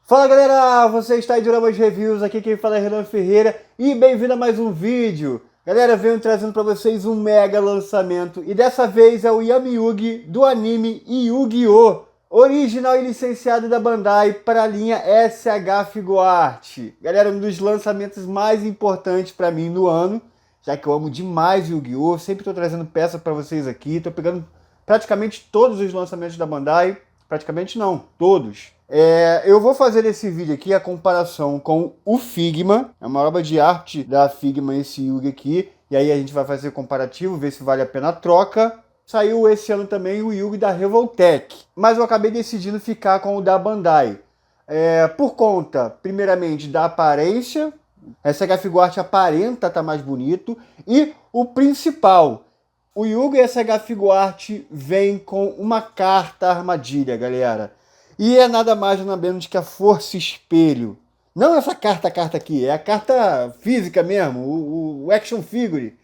Fala galera, você está aí de Uramas Reviews, aqui quem fala é Renan Ferreira e bem-vindo a mais um vídeo. Galera, venho trazendo para vocês um mega lançamento e dessa vez é o Yami Yugi do anime Yu-Gi-Oh! Original e licenciado da Bandai para a linha SH Figuarte. Galera, um dos lançamentos mais importantes para mim no ano, já que eu amo demais Yu-Gi-Oh! Sempre estou trazendo peça para vocês aqui, estou pegando praticamente todos os lançamentos da Bandai, praticamente não, todos. Eu vou fazer esse vídeo aqui a comparação com o Figma, é uma obra de arte da Figma esse Yugi aqui, e aí a gente vai fazer o comparativo, ver se vale a pena a troca. Saiu esse ano também o Yugi da Revoltech, mas eu acabei decidindo ficar com o da Bandai. Por conta, primeiramente, da aparência, essa SH Figuarte aparenta estar mais bonito, e o principal, o Yugi SH Figuarte vem com uma carta armadilha, galera. E é nada mais nada menos que a Força Espelho. Não essa carta aqui, é a carta física mesmo, o Action Figure.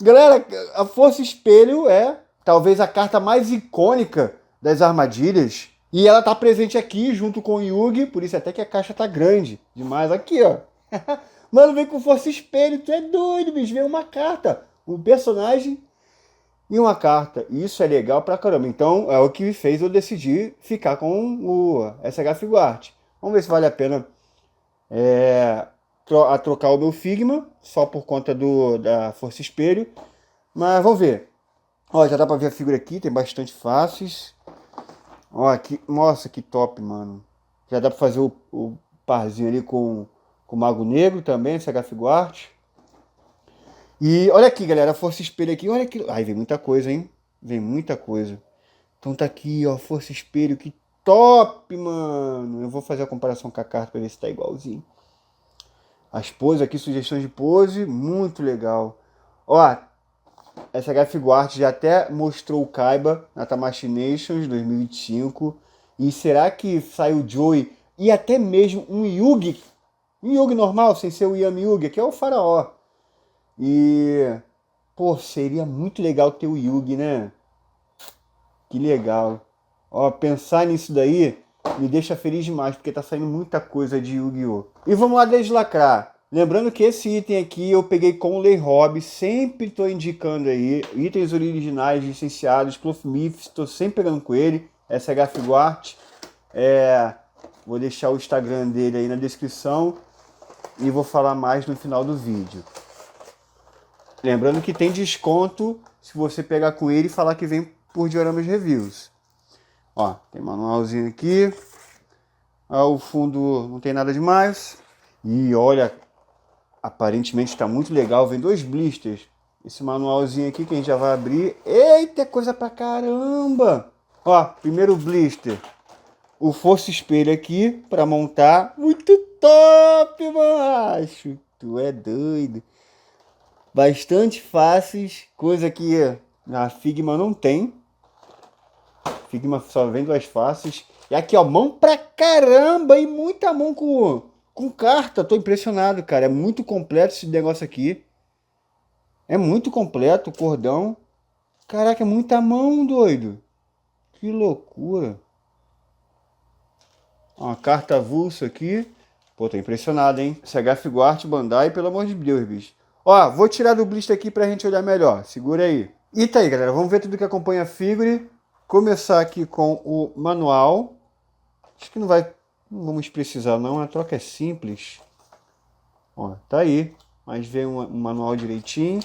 Galera, a Força Espelho é talvez a carta mais icônica das armadilhas. E ela tá presente aqui junto com o Yugi, por isso até que a caixa tá grande demais. Aqui, ó. Mano, vem com Força Espelho, tu é doido, bicho. Vem uma carta, um personagem e uma carta. Isso é legal pra caramba. Então é o que fez eu decidir ficar com o SH Figuarte. Vamos ver se vale a pena trocar o meu Figma, só por conta da Força Espelho. Mas vamos ver. Ó, já dá pra ver a figura aqui, tem bastante faces. Ó, aqui, nossa, que top, mano. Já dá pra fazer o parzinho ali com o Mago Negro também, SH Figuarte. E olha aqui, galera, a Força Espelho aqui, olha aqui. Ai, vem muita coisa, hein? Vem muita coisa. Então tá aqui, ó, Força Espelho, que top, mano. Eu vou fazer a comparação com a carta pra ver se tá igualzinho. As poses aqui, sugestões de pose, muito legal. Ó, SH Figuarte já até mostrou o Kaiba na Tamashii Nations 2025. E será que sai o Joey e até mesmo um Yugi normal, sem ser o Yami Yugi, que é o faraó. E, pô, seria muito legal ter o Yugi, né? Que legal. Ó, pensar nisso daí me deixa feliz demais, porque tá saindo muita coisa de Yu-Gi-Oh! E vamos lá deslacrar. Lembrando que esse item aqui eu peguei com o Lei Hobby, sempre tô indicando aí, itens originais, licenciados, Cloth Myths, tô sempre pegando com ele, SH Figuarte. Vou deixar o Instagram dele aí na descrição e vou falar mais no final do vídeo. Lembrando que tem desconto se você pegar com ele e falar que vem por Dioramas Reviews. Ó, tem manualzinho aqui. Ó, o fundo não tem nada demais. E olha, aparentemente está muito legal. Vem 2 blisters. Esse manualzinho aqui que a gente já vai abrir. Eita, coisa pra caramba! Ó, primeiro blister. O Força Espelho aqui para montar. Muito top, macho! Tu é doido. Bastante fáceis, coisa que a Figma não tem. Figma só vem 2 faces. E aqui, ó, mão pra caramba e muita mão com carta. Tô impressionado, cara. É muito completo esse negócio aqui. É muito completo o cordão. Caraca, é muita mão, doido. Que loucura. Ó, uma carta avulsa aqui. Pô, tô impressionado, hein? SH Figuarte Bandai, pelo amor de Deus, bicho. Ó, vou tirar do blister aqui pra gente olhar melhor. Segura aí. E tá aí, galera. Vamos ver tudo que acompanha a figure. Começar aqui com o manual. Acho que não vamos precisar não. A troca é simples. Ó, tá aí. Mas vem um manual direitinho.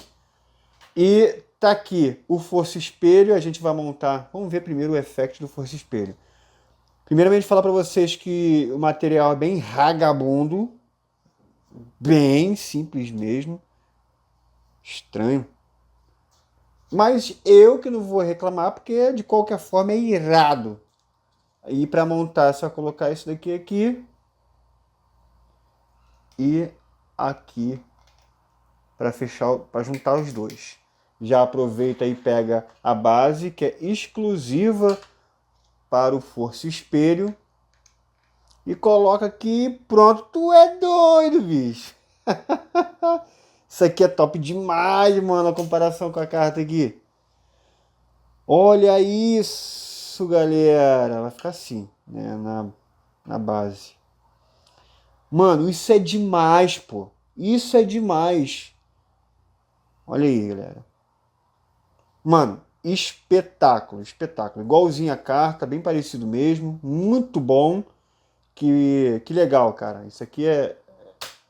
E tá aqui o Força Espelho. A gente vai montar. Vamos ver primeiro o effect do Força Espelho. Primeiramente falar para vocês que o material é bem vagabundo. Bem simples mesmo. Estranho. Mas eu que não vou reclamar, porque de qualquer forma é irado. E para montar é só colocar isso daqui aqui. E aqui. Para fechar, para juntar os dois. Já aproveita e pega a base, que é exclusiva para o Força Espelho. E coloca aqui, pronto. Tu é doido, bicho. Isso aqui é top demais, mano, a comparação com a carta aqui. Olha isso, galera. Vai ficar assim, né? na base. Mano, isso é demais, pô. Isso é demais. Olha aí, galera. Mano, espetáculo, espetáculo. Igualzinho a carta, bem parecido mesmo. Muito bom. Que legal, cara. Isso aqui é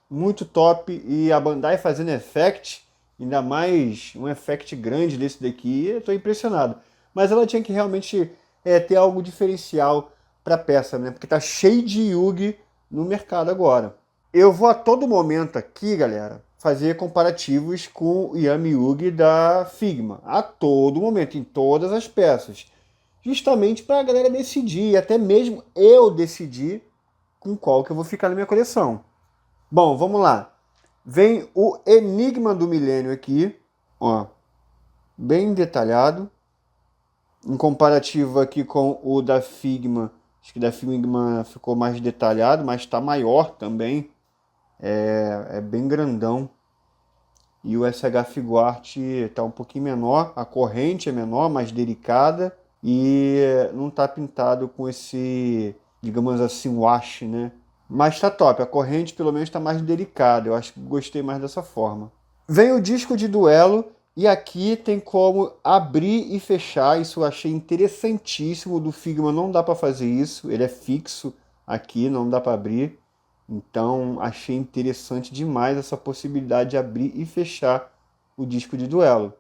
muito top. E a Bandai fazendo effect, ainda mais um effect grande desse daqui, eu tô impressionado. Mas ela tinha que realmente ter algo diferencial pra peça, né? Porque tá cheio de Yugi no mercado agora. Eu vou a todo momento aqui, galera, fazer comparativos com o Yami Yugi da Figma. A todo momento, em todas as peças. Justamente para a galera decidir, até mesmo eu decidir com qual que eu vou ficar na minha coleção. Bom, vamos lá. Vem o Enigma do Milênio aqui, ó, bem detalhado. Em comparativo aqui com o da Figma, acho que da Figma ficou mais detalhado, mas está maior também. É bem grandão. E o SH Figuarte está um pouquinho menor, a corrente é menor, mais delicada e não está pintado com esse, digamos assim, wash, né? Mas tá top, a corrente pelo menos está mais delicada, eu acho que gostei mais dessa forma. Vem o disco de duelo e aqui tem como abrir e fechar, isso eu achei interessantíssimo, do Figma não dá para fazer isso, ele é fixo aqui, não dá para abrir. Então achei interessante demais essa possibilidade de abrir e fechar o disco de duelo.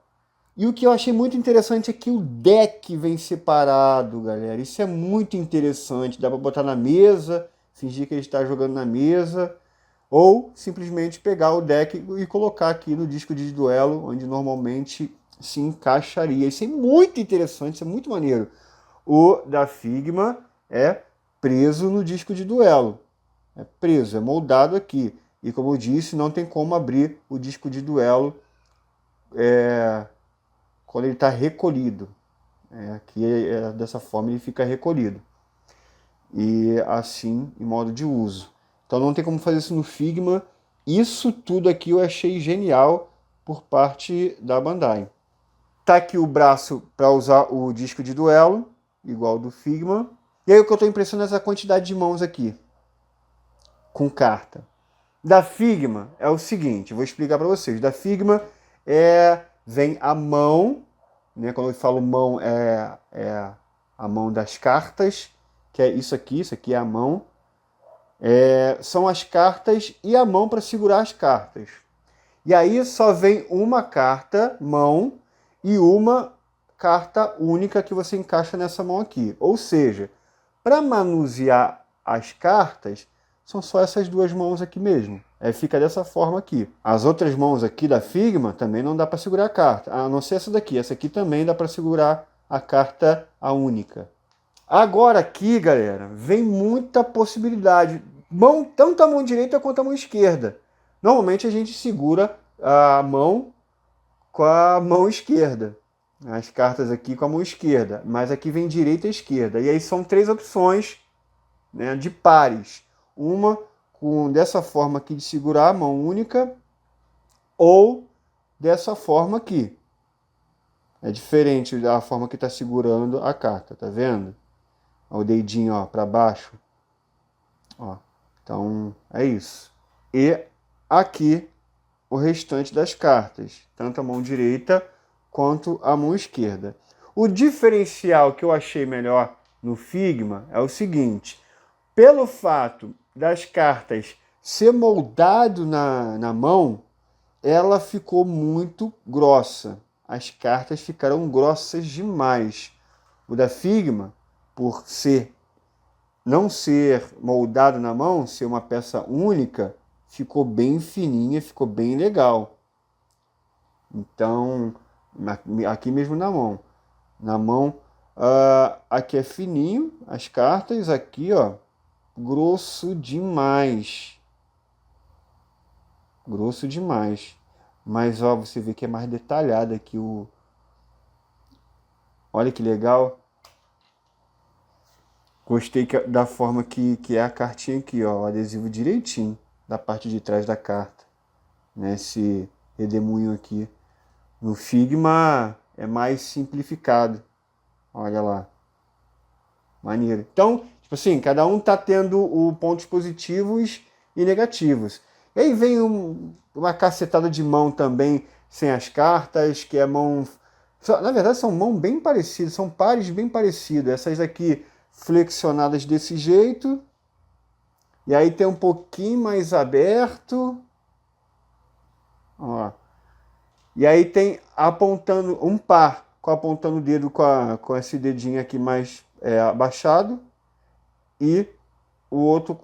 E o que eu achei muito interessante é que o deck vem separado, galera. Isso é muito interessante. Dá para botar na mesa, fingir que ele está jogando na mesa, ou simplesmente pegar o deck e colocar aqui no disco de duelo, onde normalmente se encaixaria. Isso é muito interessante, isso é muito maneiro. O da Figma é preso no disco de duelo. É preso, é moldado aqui. E como eu disse, não tem como abrir o disco de duelo quando ele está recolhido. Aqui dessa forma ele fica recolhido. E assim, em modo de uso. Então não tem como fazer isso no Figma. Isso tudo aqui eu achei genial por parte da Bandai. Tá aqui o braço para usar o disco de duelo, igual do Figma. E aí o que eu estou impressionado é essa quantidade de mãos aqui, com carta. Da Figma é o seguinte, vou explicar para vocês. Da Figma vem a mão, né? Quando eu falo mão é a mão das cartas, que é isso aqui é a mão. São as cartas e a mão para segurar as cartas. E aí só vem uma carta, mão, e uma carta única que você encaixa nessa mão aqui. Ou seja, para manusear as cartas, são só essas duas mãos aqui mesmo. Fica dessa forma aqui. As outras mãos aqui da Figma também não dá para segurar a carta, a não ser essa daqui. Essa aqui também dá para segurar a carta a única. Agora aqui, galera, vem muita possibilidade. Tanto a mão direita quanto a mão esquerda. Normalmente a gente segura a mão com a mão esquerda. As cartas aqui com a mão esquerda. Mas aqui vem direita e esquerda. E aí são três opções, né, de pares. Uma dessa forma aqui de segurar a mão única, ou dessa forma aqui. É diferente da forma que está segurando a carta, tá vendo? O dedinho para baixo. Ó. Então é isso. E aqui o restante das cartas, tanto a mão direita quanto a mão esquerda. O diferencial que eu achei melhor no Figma é o seguinte: pelo fato das cartas ser moldado na mão, ela ficou muito grossa. As cartas ficaram grossas demais. O da Figma, por não ser moldado na mão, ser uma peça única, ficou bem fininha, ficou bem legal. Então, aqui mesmo na mão. Na mão, aqui é fininho, as cartas, aqui, ó, grosso demais. Grosso demais. Mas, ó, você vê que é mais detalhado aqui o... Olha que legal. Gostei da forma que é a cartinha aqui, ó, o adesivo direitinho da parte de trás da carta, né? Esse redemoinho aqui. No Figma é mais simplificado. Olha lá. Maneiro. Então, Assim, cada um tá tendo pontos positivos e negativos. E aí vem uma cacetada de mão também sem as cartas, que é mão. Na verdade, são mãos bem parecidas, são pares bem parecidos. Essas aqui flexionadas desse jeito. E aí tem um pouquinho mais aberto. Ó. E aí tem apontando um par, apontando o dedo com esse dedinho aqui mais abaixado. E o outro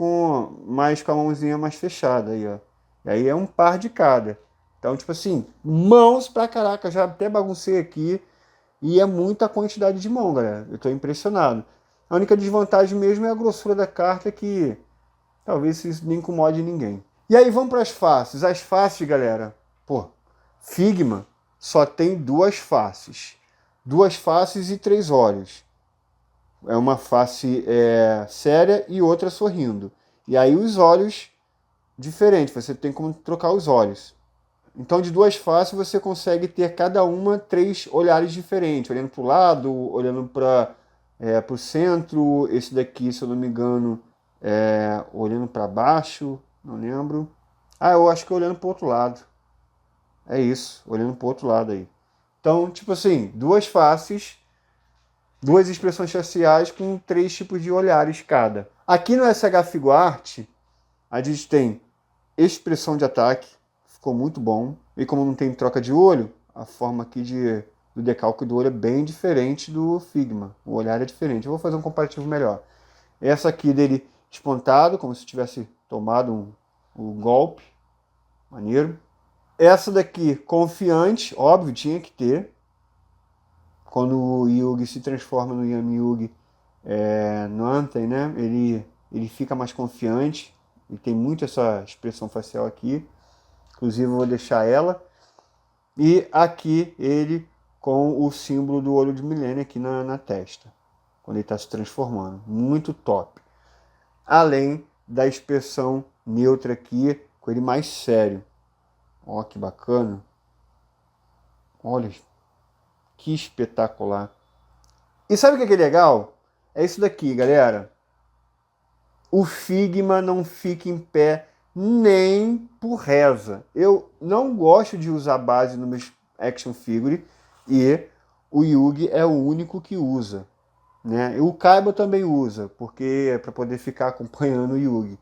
mais com a mãozinha mais fechada aí, ó. E aí é um par de cada. Então, tipo assim, mãos pra caraca, já até baguncei aqui. E é muita quantidade de mão, galera. Eu tô impressionado. A única desvantagem mesmo é a grossura da carta, que talvez isso não incomode ninguém. E aí vamos para as faces. As faces, galera, pô, Figma só tem duas faces. Duas faces e três olhos. É uma face séria e outra sorrindo. E aí os olhos diferentes, você tem como trocar os olhos. Então, de duas faces, você consegue ter cada uma três olhares diferentes. Olhando para o lado, olhando para o centro. Esse daqui, se eu não me engano, olhando para baixo. Não lembro. Ah, eu acho que olhando para o outro lado. É isso, olhando para o outro lado aí. Então, tipo assim, duas faces, duas expressões faciais com três tipos de olhares cada. Aqui no SH Figuart, a gente tem expressão de ataque, ficou muito bom. E como não tem troca de olho, a forma aqui do decalque do olho é bem diferente do Figma. O olhar é diferente. Eu vou fazer um comparativo melhor. Essa aqui dele espontado, como se tivesse tomado um golpe. Maneiro. Essa daqui, confiante, óbvio, tinha que ter. Quando o Yugi se transforma no Yami Yugi no Anthem, né? Ele fica mais confiante. E tem muito essa expressão facial aqui. Inclusive eu vou deixar ela. E aqui ele com o símbolo do olho de Milênio aqui na testa. Quando ele está se transformando. Muito top. Além da expressão neutra aqui, com ele mais sério. Ó, que bacana. Olha, que espetacular. E sabe o que é legal? É isso daqui, galera. O Figma não fica em pé nem por reza. Eu não gosto de usar base no meu action figure e o Yugi é o único que usa, né? O Kaiba também usa, porque é para poder ficar acompanhando o Yugi.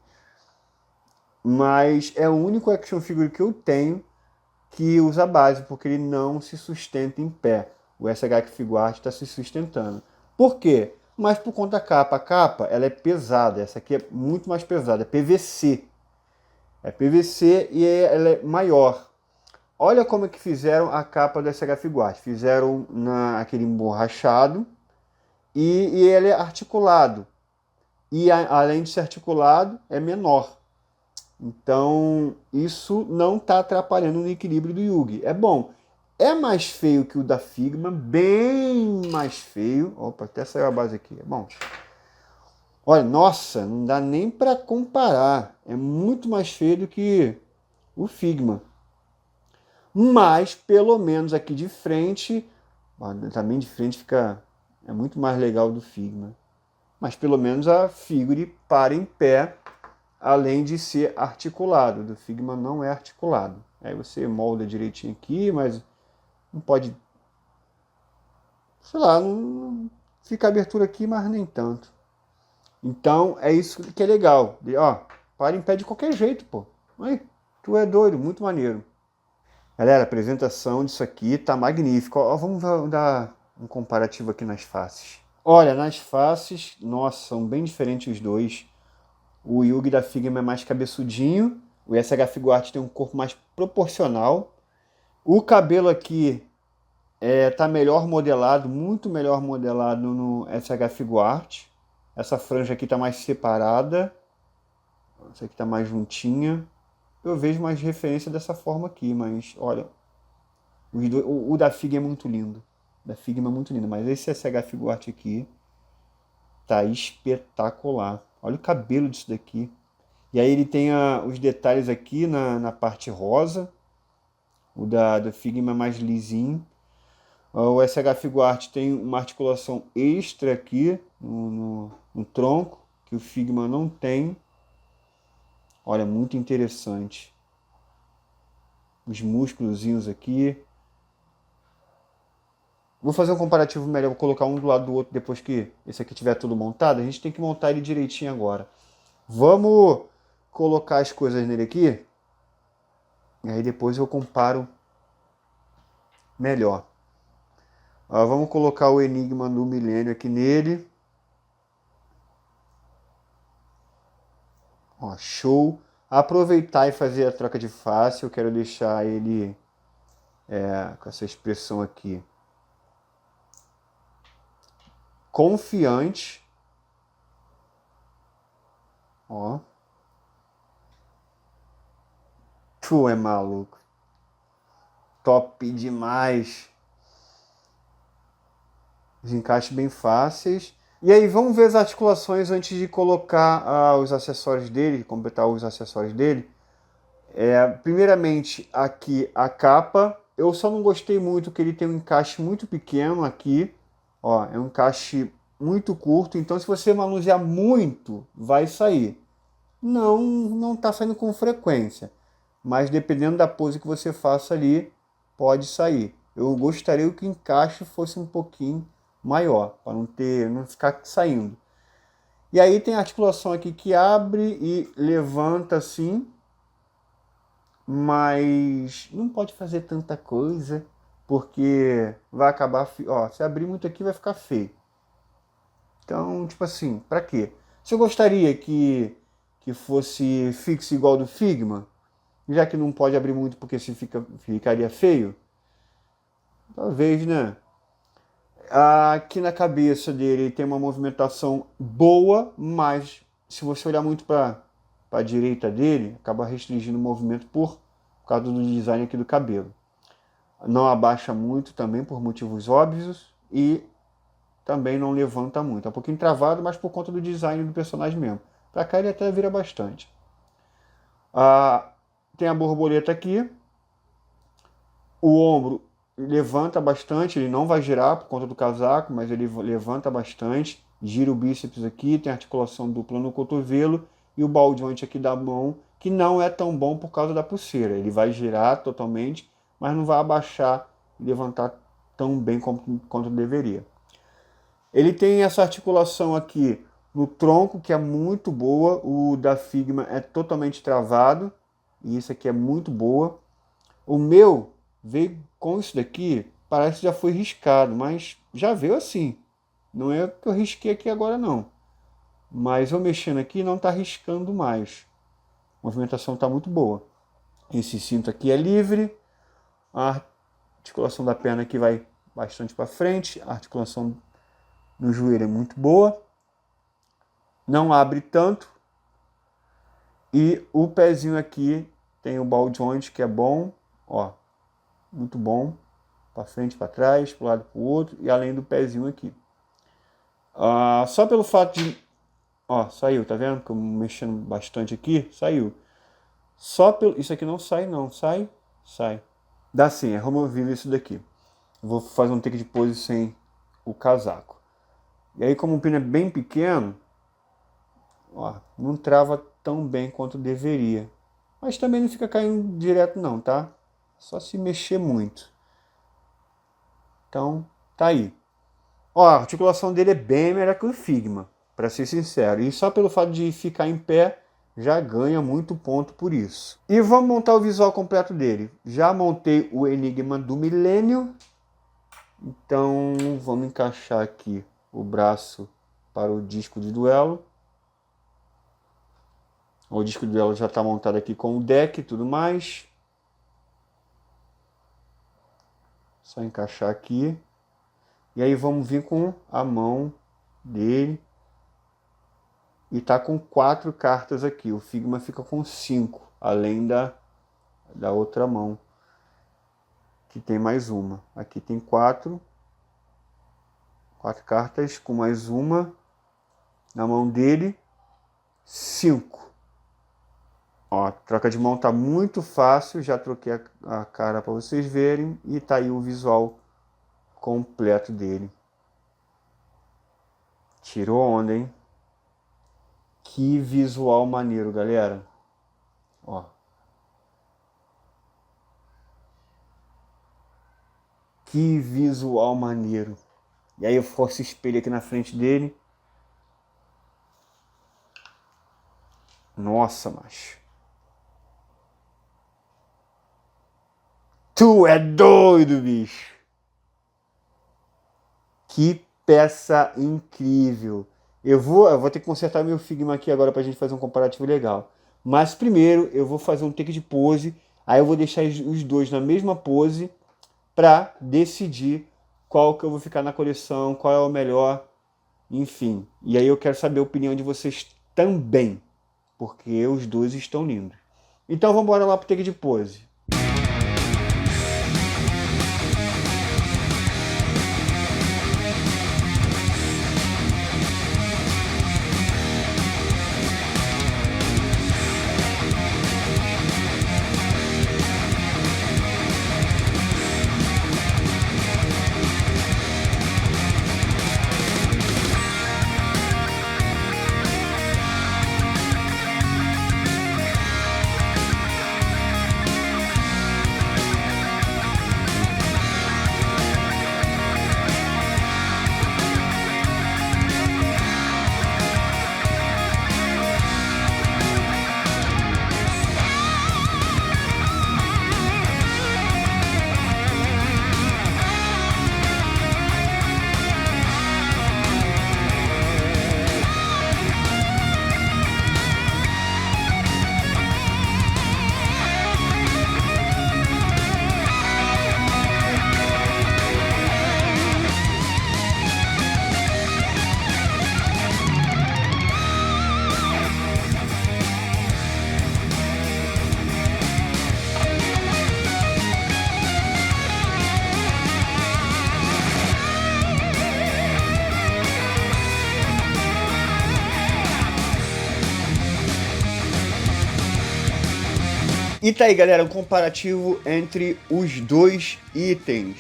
Mas é o único action figure que eu tenho que usa base, porque ele não se sustenta em pé. O SH Figuart está se sustentando. Por quê? Mas por conta da capa. A capa ela é pesada. Essa aqui é muito mais pesada. É PVC. É PVC e ela é maior. Olha como é que fizeram a capa do SH Figuart. Fizeram aquele emborrachado e ele é articulado. E além de ser articulado, é menor. Então, isso não está atrapalhando no equilíbrio do Yugi. É bom. É mais feio que o da Figma, bem mais feio. Opa, até saiu a base aqui. É bom. Olha, nossa, não dá nem para comparar. É muito mais feio do que o Figma. Mas, pelo menos aqui de frente, também de frente é muito mais legal do Figma. Mas pelo menos a figure para em pé, além de ser articulado. Do Figma não é articulado. Aí você molda direitinho aqui, mas não pode, sei lá, não fica abertura aqui, mas nem tanto. Então é isso que é legal. Ó, para em pé de qualquer jeito, pô. Aí, tu é doido, muito maneiro. Galera, a apresentação disso aqui tá magnífica. Ó, vamos dar um comparativo aqui nas faces. Olha, nas faces, nossa, são bem diferentes os dois. O Yugi da Figma é mais cabeçudinho. O SH Figuart tem um corpo mais proporcional. O cabelo aqui tá melhor modelado, muito melhor modelado no SH Figuart. Essa franja aqui tá mais separada. Essa aqui tá mais juntinha. Eu vejo mais referência dessa forma aqui, mas olha, o da Figma é muito lindo. O da Figma é muito lindo, mas esse SH Figuart aqui tá espetacular. Olha o cabelo disso daqui. E aí ele tem os detalhes aqui na parte rosa. O da Figma é mais lisinho. O SH Figuart tem uma articulação extra aqui no tronco. que o Figma não tem. Olha, muito interessante. Os músculozinhos aqui. Vou fazer um comparativo melhor, vou colocar um do lado do outro depois que esse aqui tiver tudo montado. A gente tem que montar ele direitinho agora. Vamos colocar as coisas nele aqui. E aí depois eu comparo melhor. Vamos colocar o Enigma do Milênio aqui nele. Ó, show. Aproveitar e fazer a troca de face. Eu quero deixar ele com essa expressão aqui. Confiante. Ó. Tu é maluco. Top demais. Os encaixes bem fáceis. E aí, vamos ver as articulações antes de colocar os acessórios dele, completar os acessórios dele. Primeiramente, aqui a capa. Eu só não gostei muito que ele tem um encaixe muito pequeno aqui. Ó, é um encaixe muito curto, então se você manusear muito, vai sair. Não tá saindo com frequência, mas dependendo da pose que você faça ali, pode sair. Eu gostaria que o encaixe fosse um pouquinho maior, para não ficar saindo. E aí tem a articulação aqui que abre e levanta assim, mas não pode fazer tanta coisa, porque vai acabar, ó, se abrir muito aqui vai ficar feio. Então, tipo assim, para quê? Se eu gostaria que fosse fixo igual do Figma, já que não pode abrir muito porque ficaria feio, talvez, né? Aqui na cabeça dele tem uma movimentação boa, mas se você olhar muito para a direita dele, acaba restringindo o movimento por causa do design aqui do cabelo. Não abaixa muito também por motivos óbvios e também não levanta muito. É um pouquinho travado, mas por conta do design do personagem mesmo. Pra cá ele até vira bastante. Tem a borboleta aqui. O ombro levanta bastante, ele não vai girar por conta do casaco, mas ele levanta bastante. Gira o bíceps aqui, tem articulação dupla no cotovelo. E o ball joint aqui da mão, que não é tão bom por causa da pulseira. Ele vai girar totalmente, mas não vai abaixar e levantar tão bem quanto deveria. Ele tem essa articulação aqui no tronco, que é muito boa. O da Figma é totalmente travado. E isso aqui é muito boa. O meu veio com isso daqui, parece que já foi riscado, mas já veio assim. Não é que eu risquei aqui agora não. Mas eu mexendo aqui não está riscando mais. A movimentação está muito boa. Esse cinto aqui é livre. A articulação da perna aqui vai bastante para frente. A articulação no joelho é muito boa. Não abre tanto. E o pezinho aqui tem o ball joint que é bom. Ó, muito bom. Para frente, para trás, para um lado, para o outro. E além do pezinho aqui. Só pelo fato de... Ó, saiu, tá vendo? Que eu mexendo bastante aqui, saiu. Só pelo... Isso aqui não sai, não. Sai? Sai. Dá sim, é removível isso daqui. Vou fazer um take de pose sem o casaco. E aí, como o pino é bem pequeno, ó, não trava tão bem quanto deveria. Mas também não fica caindo direto não, tá? Só se mexer muito. Então, tá aí. Ó, a articulação dele é bem melhor que o Figma, para ser sincero. E só pelo fato de ficar em pé, já ganha muito ponto por isso. E vamos montar o visual completo dele. Já montei o Enigma do Milênio. Então, vamos encaixar aqui o braço para o disco de duelo. O disco de duelo já está montado aqui com o deck e tudo mais. Só encaixar aqui. E aí vamos vir com a mão dele. E tá com 4 cartas aqui. O Figma fica com 5, além da outra mão, que tem mais uma. Aqui tem 4 cartas com mais uma. Na mão dele, 5. Ó, a troca de mão tá muito fácil. Já troquei a cara para vocês verem. E tá aí o visual completo dele. Tirou onda, hein? Que visual maneiro, galera. Ó. Que visual maneiro. E aí eu forço o espelho aqui na frente dele. Nossa, macho. Tu é doido, bicho. Que peça incrível. Eu vou ter que consertar meu Figma aqui agora pra gente fazer um comparativo legal. Mas primeiro eu vou fazer um take de pose. Aí eu vou deixar os dois na mesma pose pra decidir qual que eu vou ficar na coleção, qual é o melhor, enfim. E aí eu quero saber a opinião de vocês também, porque os dois estão lindos. Então vamos embora lá pro take de pose. E tá aí, galera, um comparativo entre os dois itens,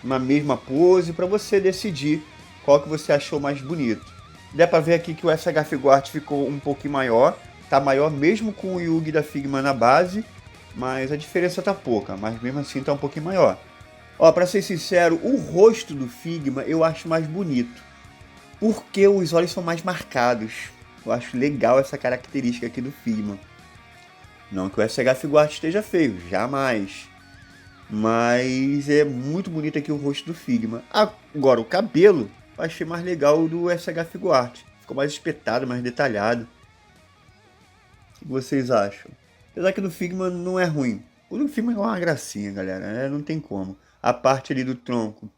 uma mesma pose, para você decidir qual que você achou mais bonito. Dá pra ver aqui que o SH Figuart ficou um pouquinho maior, tá maior mesmo com o Yugi da Figma na base, mas a diferença tá pouca, mas mesmo assim tá um pouquinho maior. Ó, pra ser sincero, o rosto do Figma eu acho mais bonito, porque os olhos são mais marcados. Eu acho legal essa característica aqui do Figma. Não que o SH Figuart esteja feio, jamais. Mas é muito bonito aqui o rosto do Figma. Agora, o cabelo eu achei mais legal do SH Figuart. Ficou mais espetado, mais detalhado. O que vocês acham? Apesar que do Figma não é ruim. O do Figma é uma gracinha, galera. Não tem como. A parte ali do tronco.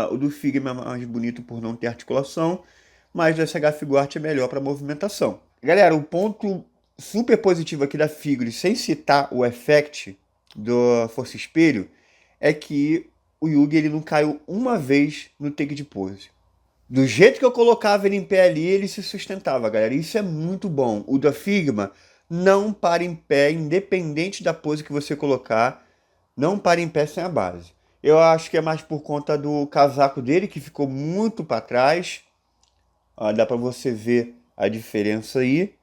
O do Figma é mais bonito por não ter articulação. Mas o SH Figuart é melhor para movimentação. Galera, o ponto super positivo aqui da Figure, sem citar o effect do Força Espelho, é que o Yugi ele não caiu uma vez no take de pose. Do jeito que eu colocava ele em pé ali, ele se sustentava, galera. Isso é muito bom. O da Figma não para em pé, independente da pose que você colocar, não para em pé sem a base. Eu acho que é mais por conta do casaco dele, que ficou muito para trás. Dá para você ver a diferença aí.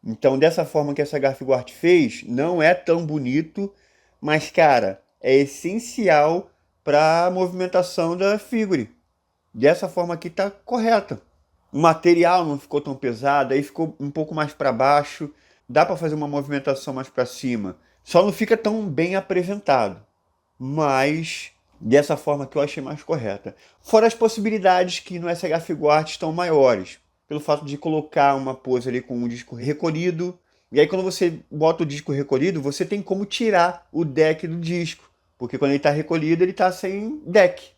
Então, dessa forma que essa Figuart fez, não é tão bonito, mas, cara, é essencial para a movimentação da Figure. Dessa forma aqui tá correta. O material não ficou tão pesado, aí ficou um pouco mais para baixo, dá para fazer uma movimentação mais para cima. Só não fica tão bem apresentado, mas dessa forma que eu achei mais correta. Fora as possibilidades que no SH Figuart estão maiores. Pelo fato de colocar uma pose ali com um disco recolhido. E aí quando você bota o disco recolhido, você tem como tirar o deck do disco. Porque quando ele está recolhido, ele está sem deck.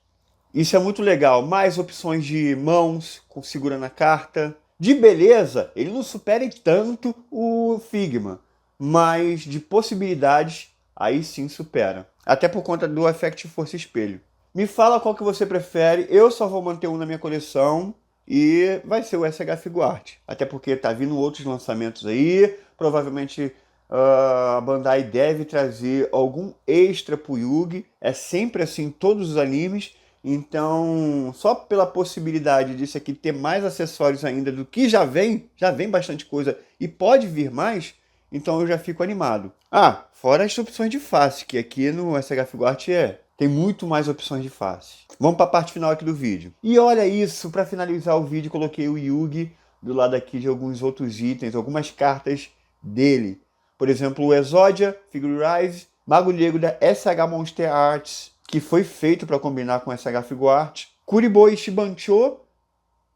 Isso é muito legal. Mais opções de mãos, segurando a carta. De beleza, ele não supera tanto o Figma. Mas de possibilidades, aí sim supera. Até por conta do Effect Força Espelho. Me fala qual que você prefere. Eu só vou manter um na minha coleção. E vai ser o SH Figuart. Até porque tá vindo outros lançamentos aí. Provavelmente a Bandai deve trazer algum extra pro Yugi. É sempre assim em todos os animes. Então, só pela possibilidade disso aqui ter mais acessórios ainda do que já vem bastante coisa e pode vir mais, então eu já fico animado. Ah, fora as opções de face, que aqui no SH Figuart tem muito mais opções de face. Vamos para a parte final aqui do vídeo. E olha isso, para finalizar o vídeo, coloquei o Yugi do lado aqui de alguns outros itens, algumas cartas dele. Por exemplo, o Exodia, Figurize, Mago Negro da SH Monster Arts, que foi feito para combinar com SH Figuart. Kuribo Ichibancho,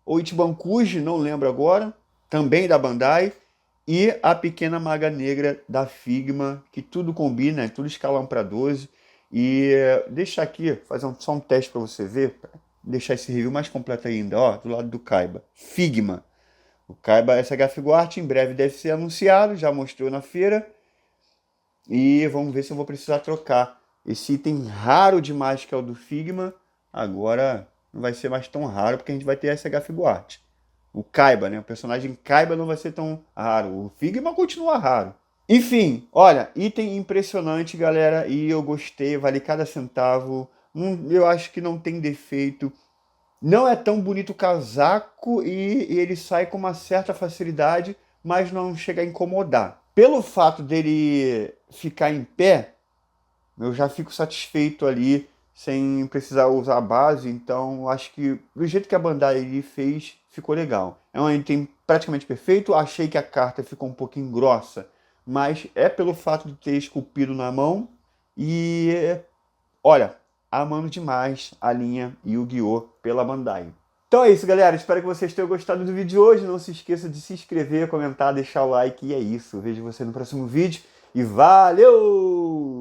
ou Ichibankuji, não lembro agora, também da Bandai. E a Pequena Maga Negra da Figma, que tudo combina, é tudo escalão para 12. E deixar aqui, fazer só um teste para você ver, pra deixar esse review mais completo ainda, ó, do lado do Kaiba. Figma. O Kaiba SH Figuart em breve deve ser anunciado, já mostrou na feira. E vamos ver se eu vou precisar trocar. Esse item raro demais que é o do Figma, agora não vai ser mais tão raro porque a gente vai ter SH Figuart. O Kaiba, né? O personagem Kaiba não vai ser tão raro. O Figma continua raro. Enfim, olha, item impressionante, galera. E eu gostei, vale cada centavo. Eu acho que não tem defeito. Não é tão bonito o casaco e ele sai com uma certa facilidade, mas não chega a incomodar. Pelo fato dele ficar em pé, eu já fico satisfeito ali, sem precisar usar a base, então acho que do jeito que a Bandai ele fez, ficou legal. É um item praticamente perfeito, achei que a carta ficou um pouquinho grossa, mas é pelo fato de ter esculpido na mão e, olha, amando demais a linha Yu-Gi-Oh! Pela Bandai. Então é isso, galera. Espero que vocês tenham gostado do vídeo de hoje. Não se esqueça de se inscrever, comentar, deixar o like. E é isso. Vejo você no próximo vídeo. E valeu!